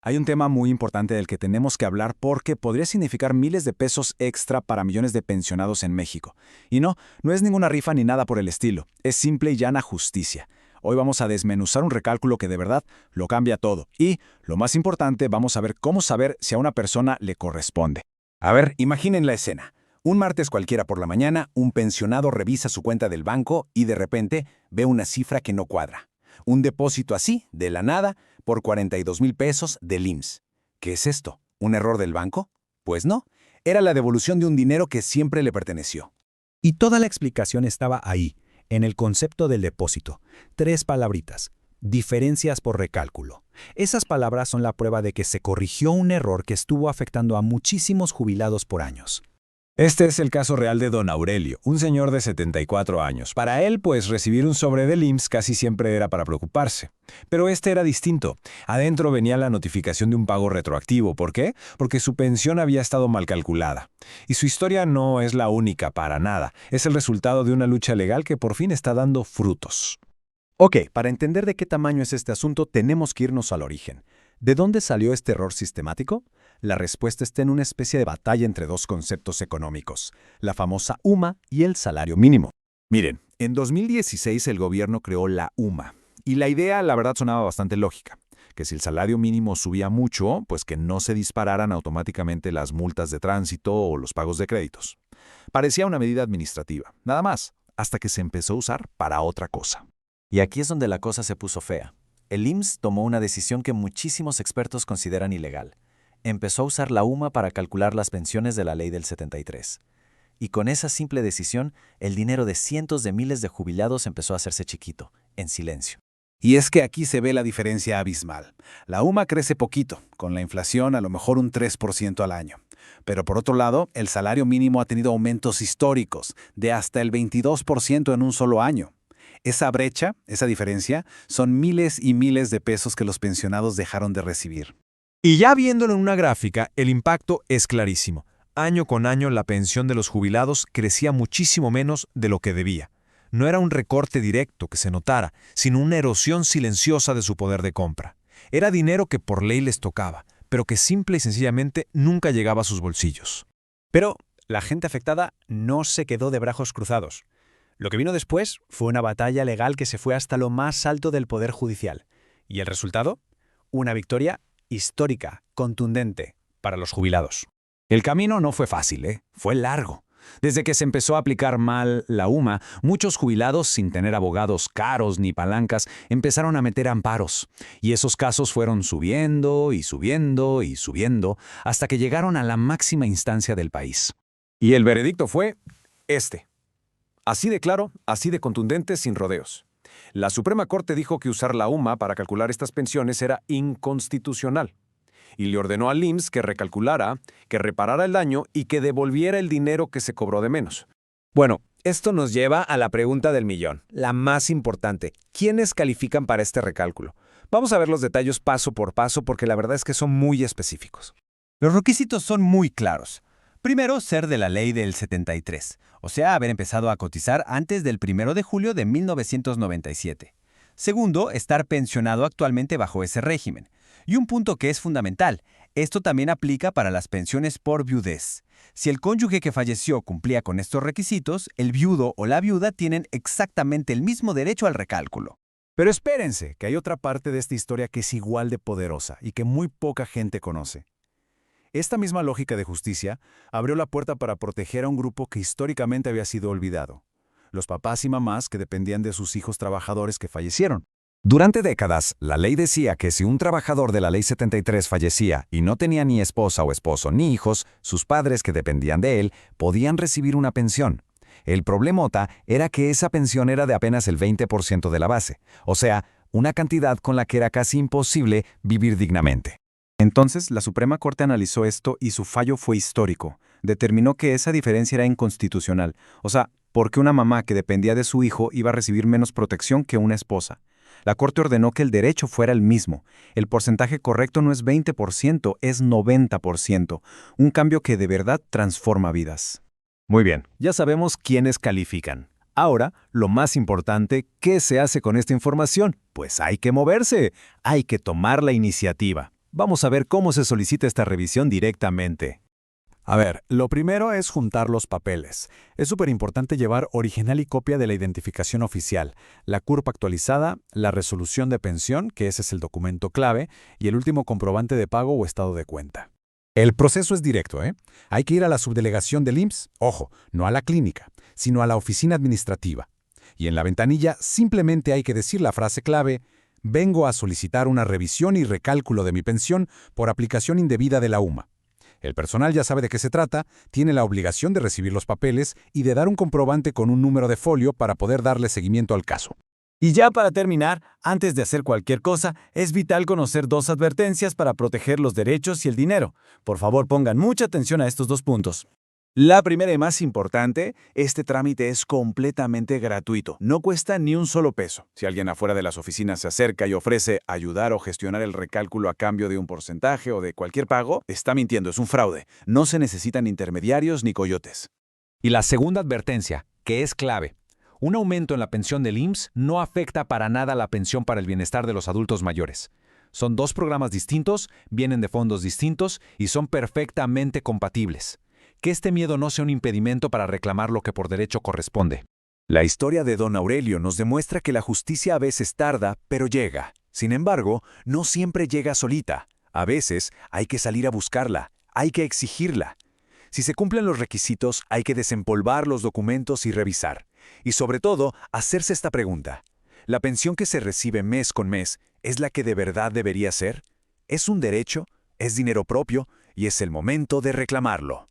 Hay un tema muy importante del que tenemos que hablar porque podría significar miles de pesos extra para millones de pensionados en México. Y no, no es ninguna rifa ni nada por el estilo, es simple y llana justicia. Hoy vamos a desmenuzar un recálculo que de verdad lo cambia todo. Y, lo más importante, vamos a ver cómo saber si a una persona le corresponde. A ver, imaginen la escena. Un martes cualquiera por la mañana, un pensionado revisa su cuenta del banco y de repente ve una cifra que no cuadra. Un depósito así, de la nada, por 42,000 pesos del IMSS. ¿Qué es esto? ¿Un error del banco? Pues no, era la devolución de un dinero que siempre le perteneció. Y toda la explicación estaba ahí, en el concepto del depósito. 3 palabritas: diferencias por recálculo. Esas palabras son la prueba de que se corrigió un error que estuvo afectando a muchísimos jubilados por años. Este es el caso real de don Aurelio, un señor de 74 años. Para él, pues, recibir un sobre del IMSS casi siempre era para preocuparse. Pero este era distinto. Adentro venía la notificación de un pago retroactivo. ¿Por qué? Porque su pensión había estado mal calculada. Y su historia no es la única, para nada. Es el resultado de una lucha legal que por fin está dando frutos. Ok, para entender de qué tamaño es este asunto, tenemos que irnos al origen. ¿De dónde salió este error sistemático? La respuesta está en una especie de batalla entre dos conceptos económicos, la famosa UMA y el salario mínimo. Miren, en 2016 el gobierno creó la UMA, y la idea, la verdad, sonaba bastante lógica, que si el salario mínimo subía mucho, pues que no se dispararan automáticamente las multas de tránsito o los pagos de créditos. Parecía una medida administrativa, nada más, hasta que se empezó a usar para otra cosa. Y aquí es donde la cosa se puso fea. El IMSS tomó una decisión que muchísimos expertos consideran ilegal. Empezó a usar la UMA para calcular las pensiones de la ley del 73. Y con esa simple decisión, el dinero de cientos de miles de jubilados empezó a hacerse chiquito, en silencio. Y es que aquí se ve la diferencia abismal. La UMA crece poquito, con la inflación a lo mejor un 3% al año. Pero por otro lado, el salario mínimo ha tenido aumentos históricos, de hasta el 22% en un solo año. Esa brecha, esa diferencia, son miles y miles de pesos que los pensionados dejaron de recibir. Y ya viéndolo en una gráfica, el impacto es clarísimo. Año con año la pensión de los jubilados crecía muchísimo menos de lo que debía. No era un recorte directo que se notara, sino una erosión silenciosa de su poder de compra. Era dinero que por ley les tocaba, pero que simple y sencillamente nunca llegaba a sus bolsillos. Pero la gente afectada no se quedó de brazos cruzados. Lo que vino después fue una batalla legal que se fue hasta lo más alto del Poder Judicial. ¿Y el resultado? Una victoria histórica, contundente, para los jubilados. El camino no fue fácil, fue largo. Desde que se empezó a aplicar mal la UMA, muchos jubilados, sin tener abogados caros ni palancas, empezaron a meter amparos. Y esos casos fueron subiendo y subiendo y subiendo, hasta que llegaron a la máxima instancia del país. Y el veredicto fue este. Así de claro, así de contundente, sin rodeos. La Suprema Corte dijo que usar la UMA para calcular estas pensiones era inconstitucional. Y le ordenó al IMSS que recalculara, que reparara el daño y que devolviera el dinero que se cobró de menos. Bueno, esto nos lleva a la pregunta del millón, la más importante. ¿Quiénes califican para este recálculo? Vamos a ver los detalles paso por paso porque la verdad es que son muy específicos. Los requisitos son muy claros. Primero, ser de la ley del 73, o sea, haber empezado a cotizar antes del 1 de julio de 1997. Segundo, estar pensionado actualmente bajo ese régimen. Y un punto que es fundamental, esto también aplica para las pensiones por viudez. Si el cónyuge que falleció cumplía con estos requisitos, el viudo o la viuda tienen exactamente el mismo derecho al recálculo. Pero espérense, que hay otra parte de esta historia que es igual de poderosa y que muy poca gente conoce. Esta misma lógica de justicia abrió la puerta para proteger a un grupo que históricamente había sido olvidado: los papás y mamás que dependían de sus hijos trabajadores que fallecieron. Durante décadas, la ley decía que si un trabajador de la Ley 73 fallecía y no tenía ni esposa o esposo ni hijos, sus padres que dependían de él podían recibir una pensión. El problemota era que esa pensión era de apenas el 20% de la base, o sea, una cantidad con la que era casi imposible vivir dignamente. Entonces, la Suprema Corte analizó esto y su fallo fue histórico. Determinó que esa diferencia era inconstitucional. O sea, ¿por qué una mamá que dependía de su hijo iba a recibir menos protección que una esposa? La Corte ordenó que el derecho fuera el mismo. El porcentaje correcto no es 20%, es 90%. Un cambio que de verdad transforma vidas. Muy bien, ya sabemos quiénes califican. Ahora, lo más importante, ¿qué se hace con esta información? Pues hay que moverse, hay que tomar la iniciativa. Vamos a ver cómo se solicita esta revisión directamente. A ver, lo primero es juntar los papeles. Es súper importante llevar original y copia de la identificación oficial, la CURP actualizada, la resolución de pensión, que ese es el documento clave, y el último comprobante de pago o estado de cuenta. El proceso es directo, ¿eh? Hay que ir a la subdelegación del IMSS, ojo, no a la clínica, sino a la oficina administrativa. Y en la ventanilla simplemente hay que decir la frase clave: vengo a solicitar una revisión y recálculo de mi pensión por aplicación indebida de la UMA. El personal ya sabe de qué se trata, tiene la obligación de recibir los papeles y de dar un comprobante con un número de folio para poder darle seguimiento al caso. Y ya para terminar, antes de hacer cualquier cosa, es vital conocer 2 advertencias para proteger los derechos y el dinero. Por favor, pongan mucha atención a estos 2 puntos. La primera y más importante, este trámite es completamente gratuito. No cuesta ni un solo peso. Si alguien afuera de las oficinas se acerca y ofrece ayudar o gestionar el recálculo a cambio de un porcentaje o de cualquier pago, está mintiendo, es un fraude. No se necesitan intermediarios ni coyotes. Y la segunda advertencia, que es clave. Un aumento en la pensión del IMSS no afecta para nada la pensión para el bienestar de los adultos mayores. Son 2 programas distintos, vienen de fondos distintos y son perfectamente compatibles. Que este miedo no sea un impedimento para reclamar lo que por derecho corresponde. La historia de don Aurelio nos demuestra que la justicia a veces tarda, pero llega. Sin embargo, no siempre llega solita. A veces hay que salir a buscarla, hay que exigirla. Si se cumplen los requisitos, hay que desempolvar los documentos y revisar. Y sobre todo, hacerse esta pregunta: ¿la pensión que se recibe mes con mes es la que de verdad debería ser? ¿Es un derecho? ¿Es dinero propio? Y es el momento de reclamarlo.